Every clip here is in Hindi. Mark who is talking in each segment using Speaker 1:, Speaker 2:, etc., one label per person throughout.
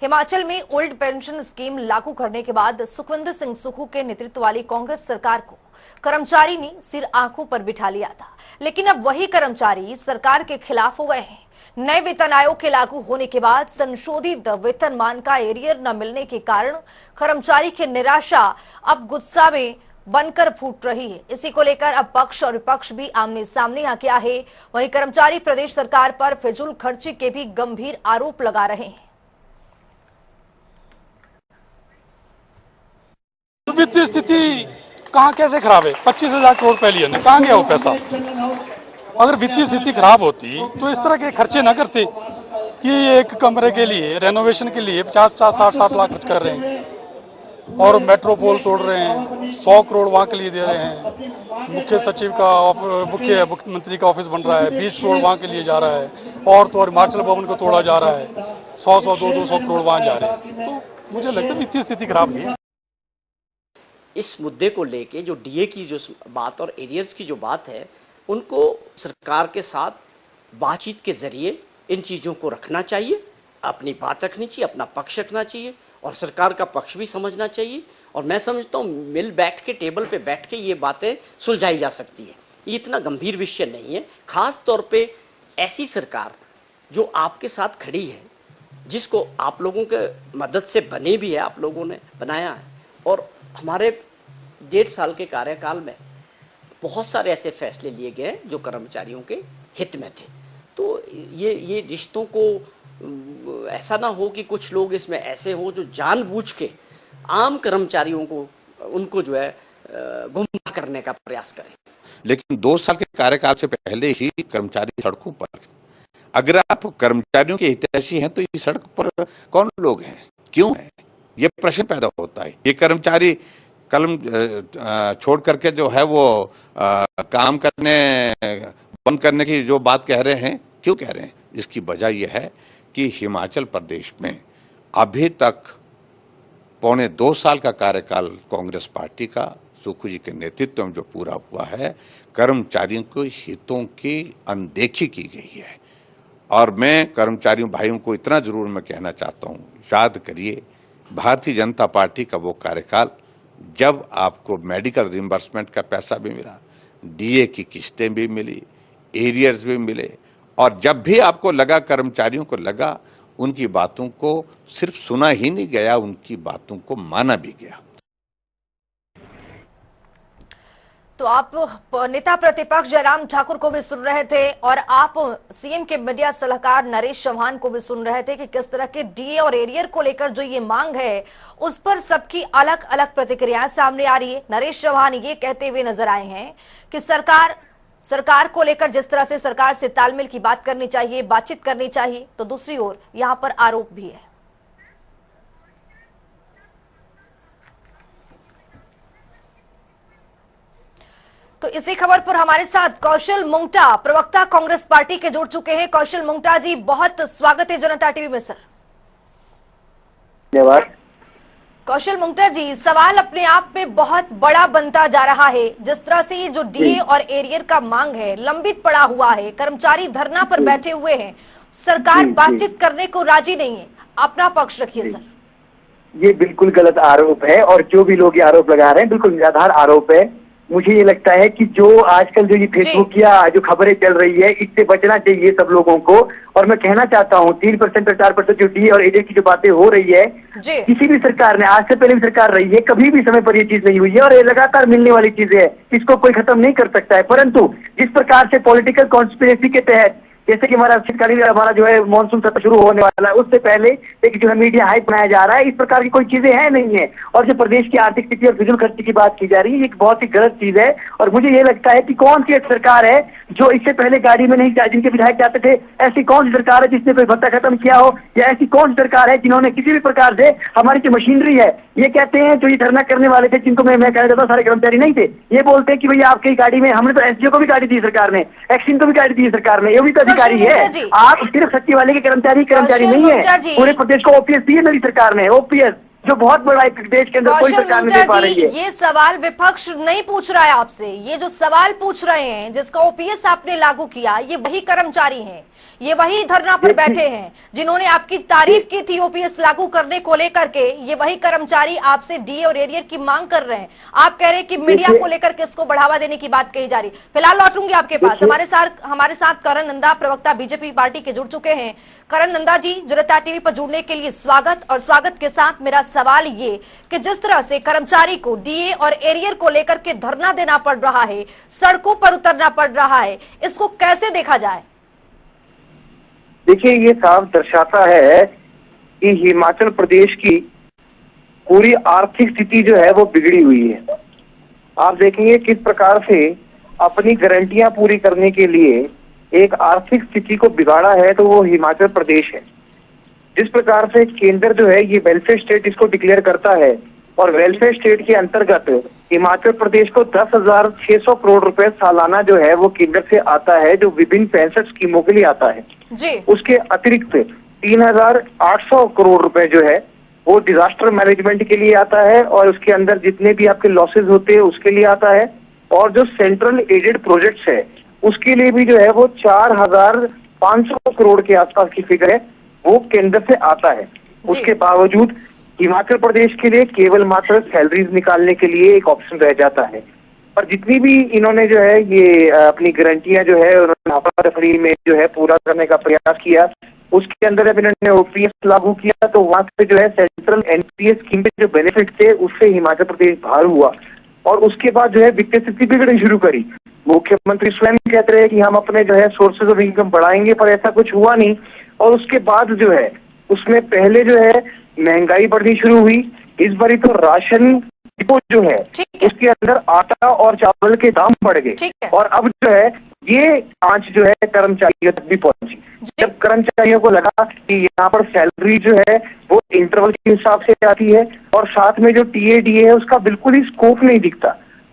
Speaker 1: हिमाचल में ओल्ड पेंशन स्कीम लागू करने के बाद सुखविंदर सिंह सुक्खू के नेतृत्व वाली कांग्रेस सरकार को कर्मचारी ने सिर आंखों पर बिठा लिया था, लेकिन अब वही कर्मचारी सरकार के खिलाफ हो गए हैं। नए वेतन आयोग के लागू होने के बाद संशोधित वेतनमान का एरियर न मिलने के कारण कर्मचारी की निराशा अब गुस्सा में बनकर फूट रही है। इसी को लेकर अब पक्ष और विपक्ष भी आमने सामने आ गया है। वहीं कर्मचारी प्रदेश सरकार पर फिजूल खर्ची के भी गंभीर आरोप लगा रहे हैं।
Speaker 2: वित्तीय स्थिति कहाँ कैसे खराब है? 25,000 करोड़ पहली है, कहाँ गया वो पैसा? अगर वित्तीय स्थिति खराब होती तो इस तरह के खर्चे न करते कि एक कमरे के लिए रेनोवेशन के लिए 50-60 लाख खर्च कर रहे हैं और मेट्रोपोल तोड़ रहे हैं, 100 करोड़ वहाँ के लिए दे रहे हैं। मुख्य सचिव का मुख्यमंत्री का ऑफिस बन रहा है, 20 करोड़ वहाँ के लिए जा रहा है और तो और हिमाचल भवन को तोड़ा जा रहा है, 100-200 करोड़ वहाँ जा रहे हैं। तो मुझे लगता है वित्तीय स्थिति खराब नहीं है।
Speaker 3: इस मुद्दे को लेके जो डीए की जो बात और एरियर्स की जो बात है, उनको सरकार के साथ बातचीत के जरिए इन चीज़ों को रखना चाहिए, अपनी बात रखनी चाहिए, अपना पक्ष रखना चाहिए और सरकार का पक्ष भी समझना चाहिए। और मैं समझता हूँ मिल बैठ के टेबल पे बैठ के ये बातें सुलझाई जा सकती है। ये इतना गंभीर विषय नहीं है। खास तौर पे ऐसी सरकार जो आपके साथ खड़ी है, जिसको आप लोगों के मदद से बने भी है, आप लोगों ने बनाया है। और हमारे 1.5 साल के कार्यकाल में बहुत सारे ऐसे फैसले लिए गए जो कर्मचारियों के हित में थे। तो ये रिश्तों को ऐसा ना हो कि कुछ लोग इसमें ऐसे हो जो जानबूझ के आम कर्मचारियों को उनको जो है गुमराह करने का प्रयास करें।
Speaker 4: लेकिन 2 साल के कार्यकाल से पहले ही कर्मचारी सड़कों पर, अगर आप कर्मचारियों के हितैषी हैं तो ये सड़क पर कौन लोग हैं, क्यों है, ये प्रश्न पैदा होता है। ये कर्मचारी कलम छोड़ करके जो है वो काम करने बंद करने की जो बात कह रहे हैं, क्यों कह रहे हैं? इसकी वजह यह है कि हिमाचल प्रदेश में अभी तक 2.25 साल का कार्यकाल कांग्रेस पार्टी का सुक्खू जी के नेतृत्व में जो पूरा हुआ है, कर्मचारियों के हितों की अनदेखी की गई है। और मैं कर्मचारियों भाइयों को इतना जरूर मैं कहना चाहता हूँ, याद करिए भारतीय जनता पार्टी का वो कार्यकाल जब आपको मेडिकल रिम्बर्समेंट का पैसा भी मिला, डीए की किस्तें भी मिली, एरियर्स भी मिले, और जब भी आपको लगा, कर्मचारियों को लगा, उनकी बातों को सिर्फ सुना ही नहीं गया, उनकी बातों को माना भी गया।
Speaker 1: तो आप नेता प्रतिपक्ष जयराम ठाकुर को भी सुन रहे थे और आप सीएम के मीडिया सलाहकार नरेश चौहान को भी सुन रहे थे कि किस तरह के डीए और एरियर को लेकर जो ये मांग है उस पर सबकी अलग अलग प्रतिक्रियाएं सामने आ रही है। नरेश चौहान ये कहते हुए नजर आए हैं कि सरकार को लेकर जिस तरह से सरकार से तालमेल की बात करनी चाहिए, बातचीत करनी चाहिए, तो दूसरी ओर यहां पर आरोप भी है। तो इसी खबर पर हमारे साथ कौशल मुंगटा, प्रवक्ता कांग्रेस पार्टी के जुड़ चुके हैं। कौशल मुंगटा जी, बहुत स्वागत है जनता टीवी में। सर
Speaker 5: धन्यवाद।
Speaker 1: कौशल मुंगटा जी, सवाल अपने आप में बहुत बड़ा बनता जा रहा है। जिस तरह से ये जो डीए और एरियर का मांग है लंबित पड़ा हुआ है, कर्मचारी धरना पर बैठे हुए हैं, सरकार बातचीत करने को राजी नहीं है, अपना पक्ष रखिए सर।
Speaker 5: ये बिल्कुल गलत आरोप है और जो भी लोग ये आरोप लगा रहे हैं बिल्कुल निराधार आरोप है। मुझे ये लगता है कि जो आजकल जो ये फेसबुक या जो खबरें चल रही है, इससे बचना चाहिए सब लोगों को। और मैं कहना चाहता हूँ 3% और 4% जो डी और एरियर की जो बातें हो रही है, किसी भी सरकार ने, आज से पहले भी सरकार रही है, कभी भी समय पर ये चीज नहीं हुई है और ये लगातार मिलने वाली चीज है, इसको कोई खत्म नहीं कर सकता है। परंतु जिस प्रकार से पॉलिटिकल कॉन्स्पिरेसी के तहत, जैसे कि हमारा जो है मानसून सत्र शुरू होने वाला है, उससे पहले एक जो है मीडिया हाइप बनाया जा रहा है, इस प्रकार की कोई चीजें हैं नहीं है। और जो प्रदेश की आर्थिक स्थिति और फिजूल खर्ची की बात की जा रही है, ये बहुत ही गलत चीज है। और मुझे ये लगता है कि कौन सी सरकार है जो इससे पहले गाड़ी में नहीं जाए, जिनके विधायक जाते थे, ऐसी कौन सी सरकार है जिसने कोई भत्ता खत्म किया हो, या ऐसी कौन सी सरकार है जिन्होंने किसी भी प्रकार से हमारी जो मशीनरी है, ये कहते हैं जो ये धरना करने वाले थे, जिनको मैं कहना चाहता हूँ सारे कर्मचारी नहीं थे, ये बोलते हैं कि भैया आपकी गाड़ी में, हमने तो एसडीओ को भी गाड़ी दी सरकार ने, एक्सिन को भी गाड़ी दी सरकार ने, ये भी तो अधिकारी है। आप सिर्फ सचिवालय के कर्मचारी नहीं है, पूरे प्रदेश को ओपीएस दी है मेरी सरकार ने, ओपीएस जो बहुत बड़ा एक देश के अंदर कोई सरकार नहीं दे पा रही है।
Speaker 1: ये सवाल विपक्ष नहीं पूछ रहा है आपसे, ये जो सवाल पूछ रहे हैं जिसका ओपीएस आपने लागू किया, ये वही कर्मचारी हैं, ये वही धरना पर बैठे हैं जिन्होंने आपकी तारीफ की थी ओपीएस लागू करने को लेकर के। ये वही कर्मचारी आपसे डीए और एरियर की मांग कर रहे हैं। आप कह रहे हैं कि मीडिया को लेकर के इसको बढ़ावा देने की बात कही जा रही। फिलहाल लौटूंगी आपके पास। हमारे साथ करण नंदा, प्रवक्ता बीजेपी पार्टी के जुड़ चुके हैं। करण नंदा जी, जनता टीवी पर जुड़ने के लिए स्वागत। और स्वागत के साथ मेरा सवाल ये कि जिस तरह से कर्मचारी को डीए और एरियर को लेकर के धरना देना पड़ रहा है, सड़कों पर उतरना पड़ रहा है, इसको कैसे देखा जाए?
Speaker 5: देखिए, ये साफ दर्शाता है कि हिमाचल प्रदेश की पूरी आर्थिक स्थिति जो है वो बिगड़ी हुई है। आप देखेंगे किस प्रकार से अपनी गारंटियां पूरी करने के लिए एक आर्थिक स्थिति को बिगाड़ा है, तो वो हिमाचल प्रदेश है। जिस प्रकार से केंद्र जो है ये वेलफेयर स्टेट इसको डिक्लेयर करता है और वेलफेयर स्टेट के अंतर्गत हिमाचल प्रदेश को 10,600 करोड़ रुपए सालाना जो है वो केंद्र से आता है, जो विभिन्न 65 स्कीमों के लिए आता है
Speaker 1: जी।
Speaker 5: उसके अतिरिक्त 3,800 करोड़ रुपए जो है वो डिजास्टर मैनेजमेंट के लिए आता है और उसके अंदर जितने भी आपके लॉसेस होते हैं उसके लिए आता है। और जो सेंट्रल एडेड प्रोजेक्ट्स है उसके लिए भी जो है वो 4,500 करोड़ के आसपास की फिगर है, वो केंद्र से आता है। उसके बावजूद हिमाचल प्रदेश के लिए केवल मात्र सैलरीज निकालने के लिए एक ऑप्शन रह जाता है। और जितनी भी इन्होंने जो है ये अपनी गारंटियां जो है उन्होंने में जो है पूरा करने का प्रयास किया, उसके अंदर जब इन्होंने ओपीएस लागू किया तो वहां पे जो है सेंट्रल एनपीएस स्कीम के जो बेनिफिट थे उससे हिमाचल प्रदेश बाहर हुआ और उसके बाद जो है वित्तीय स्थिति बिगड़नी शुरू करी। मुख्यमंत्री स्वयं कहते रहे कि हम अपने जो है सोर्सेज ऑफ इनकम बढ़ाएंगे, पर ऐसा कुछ हुआ नहीं। और उसके बाद जो है उसमें पहले जो है महंगाई बढ़नी शुरू हुई। इस बारी तो राशन डिपो जो है उसके अंदर आटा और चावल के दाम बढ़ गए और अब जो है ये आंच जो है कर्मचारियों तक भी पहुंची। जब कर्मचारियों को लगा कि यहाँ पर सैलरी जो है वो इंटरवल के हिसाब से आती है और साथ में जो टीएडीए है उसका बिल्कुल ही स्कोप नहीं दिखता,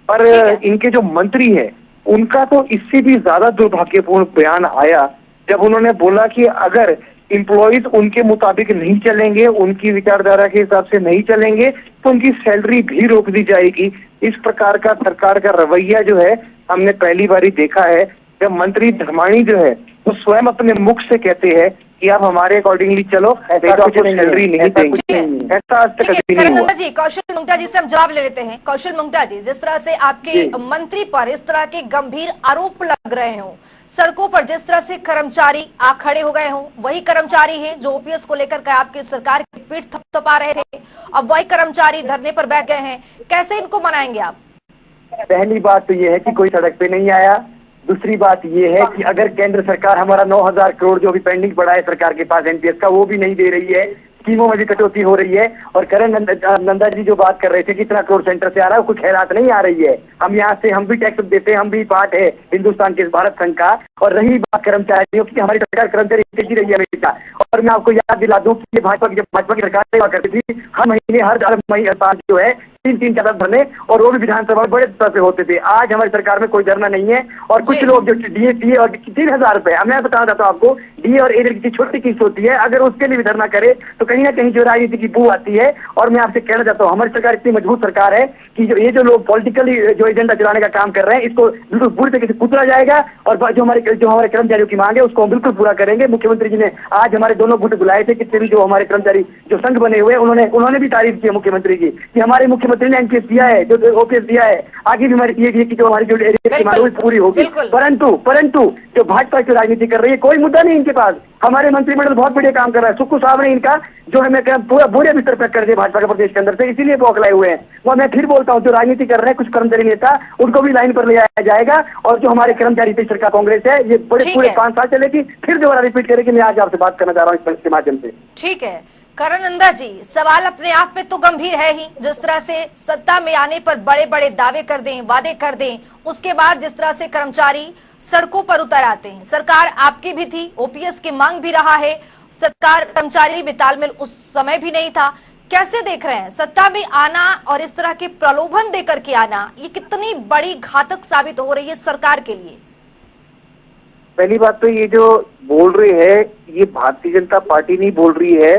Speaker 5: पर इनके जो मंत्री है उनका तो इससे भी ज्यादा दुर्भाग्यपूर्ण बयान आया जब उन्होंने बोला कि अगर इम्प्लॉइज उनके मुताबिक नहीं चलेंगे, उनकी विचारधारा के हिसाब से नहीं चलेंगे तो उनकी सैलरी भी रोक दी जाएगी। इस प्रकार का सरकार का रवैया जो है हमने पहली बार ही देखा है, जब मंत्री धर्माणी जो है वो स्वयं अपने मुख से कहते हैं कि आप हमारे अकॉर्डिंगली चलो, ऐसा कुछ सैलरी नहीं देंगे। ऐसा आज तक कभी नहीं हुआ।
Speaker 1: जी, कौशल मुंगटा जी से हम जवाब ले लेते हैं। कौशल मुंगटा जी, जिस तरह से आपके मंत्री पर इस तरह के गंभीर आरोप लग रहे हो, सड़कों पर जिस तरह से कर्मचारी आ खड़े हो गए हों, वही कर्मचारी हैं जो ओपीएस को लेकर के आपकी सरकार की पीठ थपथपा रहे थे, अब वही कर्मचारी धरने पर बैठ गए हैं, कैसे इनको मनाएंगे आप?
Speaker 5: पहली बात तो ये है कि कोई सड़क पे नहीं आया। दूसरी बात ये है कि अगर केंद्र सरकार हमारा 9,000 करोड़ जो भी पेंडिंग पड़ा है सरकार के पास एनपीएस का वो भी नहीं दे रही है, स्कीमों में भी कटौती हो रही है। और करण नंदा जी जो बात कर रहे थे कितना करोड़ सेंटर से आ रहा है, कुछ खैरात नहीं आ रही है। हम यहाँ से हम भी टैक्स देते हैं, हम भी पार्ट है हिंदुस्तान के भारत संघ का। और रही बात कर्मचारियों की, हमारी सरकार कर्मचारी देती रही है हमेशा। और मैं आपको याद दिला दूं कि भाजपा की सरकार सेवा करती थी, हर महीने हर महीने जो है 3-3 चादर भरने और वो भी विधानसभा बड़े स्तर पे होते थे। आज हमारी सरकार में कोई धरना नहीं है। और कुछ लोग जो डीए और 3,000 रुपए, मैं बताना चाहता हूँ आपको, डीए और एरियर की छोटी किस्त होती है, अगर उसके लिए भी धरना करे तो कहीं ना कहीं जो राजनीति की बू आती है। और मैं आपसे कहना चाहता हूँ हमारी सरकार इतनी मजबूत सरकार है कि जो ये जो लोग पॉलिटिकली जो एजेंडा चलाने का काम कर रहे हैं इसको बिल्कुल पूरी तरीके से कुचला जाएगा और जो हमारे कर्मचारियों की मांग है उसको हम बिल्कुल पूरा करेंगे। मुख्यमंत्री जी ने आज हमारे दोनों गुट बुलाए थे, कितने भी जो हमारे कर्मचारी जो संघ बने हुए उन्होंने भी तारीफ की मुख्यमंत्री की कि हमारे मुख्यमंत्री ने एनपीएस दिया है, जो ओपीएस दिया है, आगे भी हमारी टीएडीए की जो हमारी जो की मांग पूरी होगी। परंतु जो भाजपा की राजनीति कर रही है कोई मुद्दा नहीं इनके पास। हमारे मंत्रिमंडल बहुत बढ़िया काम कर रहा है। सुक्खू साहब ने इनका जो है मैं पूरा बुरे बिस्तर पैक कर दिया भाजपा के प्रदेश के अंदर से, इसीलिए वो अगलाए हुए हैं। वो मैं फिर बोलता हूँ जो राजनीति कर रहे हैं कुछ कर्मचारी नेता उनको भी लाइन पर ले आया जाएगा। और जो हमारे कर्मचारी पेशर का कांग्रेस है ये बड़े पूरे 5 साल चलेगी, फिर दोबारा रिपीट करेगी। मैं आज आपसे बात करना चाह रहा हूँ इसके माध्यम से।
Speaker 1: ठीक है करण नंदा जी, सवाल अपने आप में तो गंभीर है ही। जिस तरह से सत्ता में आने पर बड़े बड़े दावे कर दें, वादे कर दें, उसके बाद जिस तरह से कर्मचारी सड़कों पर उतर आते हैं। सरकार आपकी भी थी, ओपीएस की मांग भी रहा है, सरकार कर्मचारी भी तालमेल उस समय भी नहीं था। कैसे देख रहे हैं सत्ता में आना और इस तरह के प्रलोभन देकर के आना, ये कितनी बड़ी घातक साबित हो रही है सरकार के लिए?
Speaker 5: पहली बात तो ये जो बोल रहे हैं ये भारतीय जनता पार्टी नहीं बोल रही है,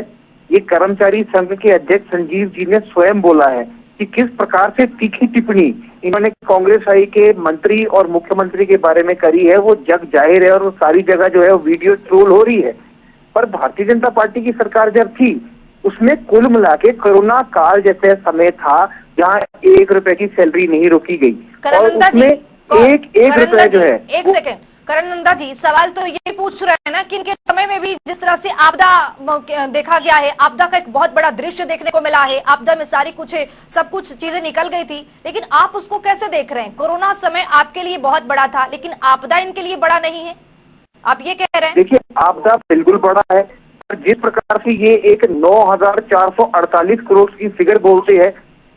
Speaker 5: ये कर्मचारी संघ के अध्यक्ष संजीव जी ने स्वयं बोला है कि किस प्रकार से तीखी टिप्पणी इन्होंने कांग्रेस आई के मंत्री और मुख्यमंत्री के बारे में करी है, वो जग जाहिर है और वो सारी जगह जो है वो वीडियो ट्रोल हो रही है। पर भारतीय जनता पार्टी की सरकार जब थी, उसमें कुल मिला के कोरोना काल जैसे समय था जहाँ 1 रुपए की सैलरी नहीं रोकी गई और
Speaker 1: करणनंदा जी,
Speaker 5: उसमें एक रुपए जो है
Speaker 1: एक सेकंड करणनंदा जी, सवाल तो ये पूछ रहे हैं ना कि इनके समय में भी जिस तरह से आपदा देखा गया है, आपदा का एक बहुत बड़ा दृश्य देखने को मिला है, आपदा में सारी कुछ सब कुछ चीजें निकल गई थी, लेकिन आप उसको कैसे देख रहे हैं? कोरोना समय आपके लिए बहुत बड़ा था, लेकिन आपदा इनके लिए बड़ा नहीं है, आप ये कह रहे हैं?
Speaker 5: देखिए, आपदा बिल्कुल बड़ा है, पर जिस प्रकार से ये एक 9,448 करोड़ की फिगर बोलते हैं,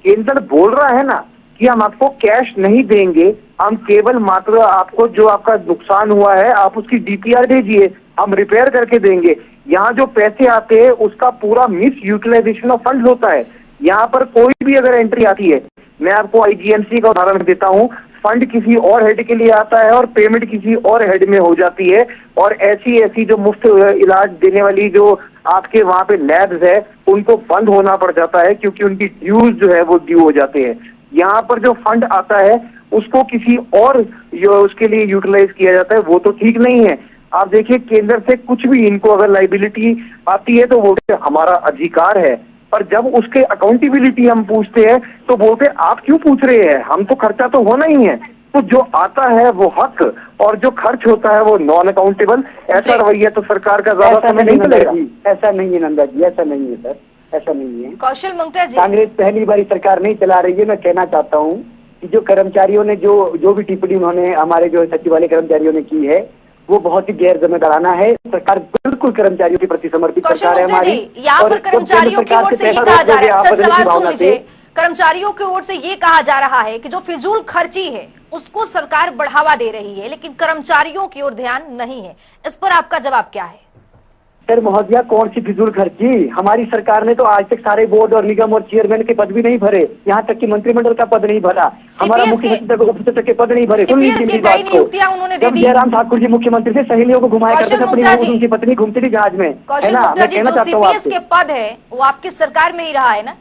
Speaker 5: केंद्र बोल रहा है ना कि हम आपको कैश नहीं देंगे, हम केवल मात्र आपको जो आपका नुकसान हुआ है आप उसकी डीपीआर भेजिए, हम रिपेयर करके देंगे। यहाँ जो पैसे आते हैं उसका पूरा मिस यूटिलाइजेशन ऑफ फंड होता है। यहाँ पर कोई भी अगर एंट्री आती है, मैं आपको आईजीएमसी का उदाहरण देता हूँ, फंड किसी और हेड के लिए आता है और पेमेंट किसी और हेड में हो जाती है, और ऐसी जो मुफ्त इलाज देने वाली जो आपके वहां पे लैब्स है उनको बंद होना पड़ जाता है क्योंकि उनकी ड्यूज जो है वो ड्यू हो जाते हैं। यहाँ पर जो फंड आता है उसको किसी और उसके लिए यूटिलाइज किया जाता है, वो तो ठीक नहीं है। आप देखिए, केंद्र से कुछ भी इनको अगर लाइबिलिटी आती है तो बोलते हमारा अधिकार है, पर जब उसके अकाउंटेबिलिटी हम पूछते हैं तो बोलते आप क्यों पूछ रहे हैं, हम तो खर्चा तो होना ही है। तो जो आता है वो हक और जो खर्च होता है वो नॉन अकाउंटेबल। ऐसा रवैया तो सरकार का ज्यादा समय नहीं चलेगा।
Speaker 6: ऐसा नहीं है नंदा जी, ऐसा नहीं है सर, ऐसा नहीं है।
Speaker 1: कौशल मंगता जी,
Speaker 6: कांग्रेस पहली बारी सरकार नहीं चला रही है। मैं कहना चाहता हूँ कि जो कर्मचारियों ने जो भी टिप्पणी उन्होंने हमारे जो सचिवालय कर्मचारियों ने की है वो बहुत ही गैर जिम्मेदाराना है। सरकार बिल्कुल कर्मचारियों के प्रति समर्पित सरकार है हमारी।
Speaker 1: यहाँ पर कर्मचारियों की ओर से ये कहा जा रहा है, सवाल सुन लीजिए, कर्मचारियों की ओर से ये कहा जा रहा है कि जो फिजूल खर्ची है उसको सरकार बढ़ावा दे रही है, लेकिन कर्मचारियों की ओर ध्यान नहीं है। इस पर आपका जवाब क्या है?
Speaker 6: सर महोदया, कौन सी फिजूल खर्ची? हमारी सरकार ने तो आज तक सारे बोर्ड और निगम और चेयरमैन के पद भी नहीं भरे, यहाँ तक कि मंत्रिमंडल का पद नहीं भरा, हमारा मुख्य सचिव उप सचिव के पद नहीं भरे। सुन लीजिए मेरी बात को, जब जयराम ठाकुर जी मुख्यमंत्री से सहेलियों को घुमाया करते थे, अपनी उनकी पत्नी घूमती थी जहाज में, है ना। मैं कहना चाहता हूँ
Speaker 1: सीपीएस के पद है वो आपकी सरकार में ही रहा है ना,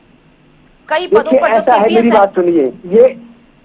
Speaker 1: कई पदों पर जो
Speaker 6: ऐसा है। मेरी बात सुनिए, ये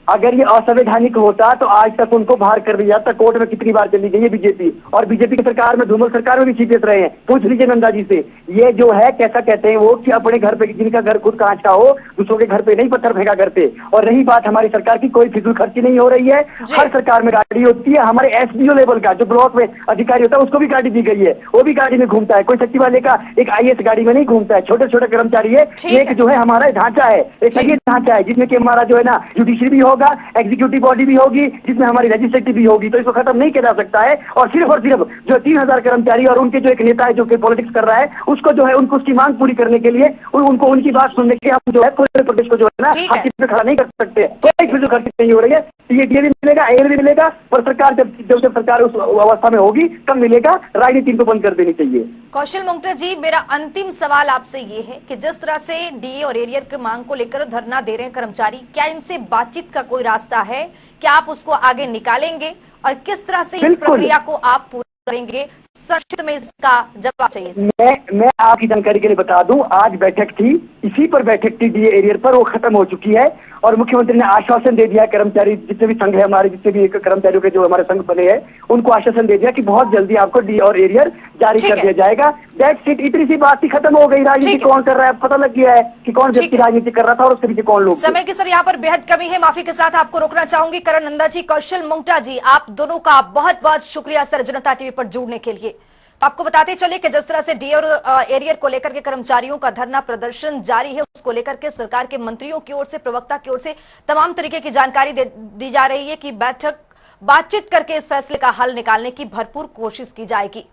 Speaker 6: अगर ये असंवैधानिक होता तो आज तक उनको बाहर कर दिया जाता। कोर्ट में कितनी बार चली गई है बीजेपी, और बीजेपी की सरकार में, धूमल सरकार में भी सीपीएस रहे हैं। पूछ लीजिए नंदा जी से, ये जो है कैसा कहते हैं वो कि अपने घर पे, जिनका घर खुद कांच का हो, दूसरों के घर पे नहीं पत्थर फेंका करते। और रही बात हमारी सरकार की, कोई फिजूल खर्ची नहीं हो रही है। हर सरकार में गाड़ी होती है, हमारे एसडीओ लेवल का जो ब्लॉक में अधिकारी होता है उसको भी गाड़ी दी गई है, वो भी गाड़ी में घूमता है। कोई सचिवालय का एक आईएएस गाड़ी में नहीं घूमता है, छोटे छोटे कर्मचारी है। एक जो है हमारा ढांचा है, एक सही ढांचा है जिसमें कि हमारा जो है ना जुडिशरी भी होगा, एग्जीक्यूटिव बॉडी भी होगी, जिसमें हमारी लेजिस्लेटिव भी होगी। तो इसको खत्म नहीं किया जा सकता है। और सिर्फ जो 3,000 कर्मचारी और उनके जो एक नेता है जो कि पॉलिटिक्स कर रहा है, उसको जो है उनको उसकी मांग पूरी करने के लिए उनको उनकी बात सुनने के हम जो है पूरे प्रदेश को जो है ना हाथी पे खड़ा नहीं कर सकते। कोई फिजूल खर्ची नहीं हो रही है। ये भी मिलेगा, एयर भी मिलेगा, पर सरकार जब सरकार उस अवस्था में होगी तब मिलेगा। राजनीति इनको बंद कर देनी चाहिए।
Speaker 1: कौशल मंगता जी, मेरा अंतिम सवाल आपसे ये है कि जिस तरह से डीए और एरियर की मांग को लेकर धरना दे रहे हैं कर्मचारी, क्या इनसे बातचीत का कोई रास्ता है? क्या आप उसको आगे निकालेंगे और किस तरह से इस प्रक्रिया को आप पूरा करेंगे? संक्षिप्त में इसका जवाब चाहिए।
Speaker 6: मैं आपकी जानकारी के लिए बता दूं, आज बैठक थी, इसी पर बैठक थी डीए एरियर पर, वो खत्म हो चुकी है और मुख्यमंत्री ने आश्वासन दे दिया। कर्मचारी जितने भी संघ है हमारे, जितने भी कर्मचारियों के जो हमारे संघ बने हैं, उनको आश्वासन दे दिया कि बहुत जल्दी आपको डी और एरियर जारी कर दिया जाएगा। That's it. इतनी सी बात ही खत्म हो गई। राजनीति कौन कर रहा है पता लग गया है कि कौन व्यक्ति राजनीति कर रहा था और उसके पीछे कौन लोग।
Speaker 1: समय की सर यहाँ पर बेहद कमी है, माफी के साथ आपको रोकना चाहूंगी। करणनंदा जी, कौशल मंगता जी, आप दोनों का बहुत बहुत शुक्रिया सर जनता टीवी पर जुड़ने के लिए। आपको बताते चलिए कि जिस तरह से डी और एरियर को लेकर के कर्मचारियों का धरना प्रदर्शन जारी है, उसको लेकर के सरकार के मंत्रियों की ओर से, प्रवक्ता की ओर से तमाम तरीके की जानकारी दी जा रही है कि बातचीत करके इस फैसले का हल निकालने की भरपूर कोशिश की जाएगी।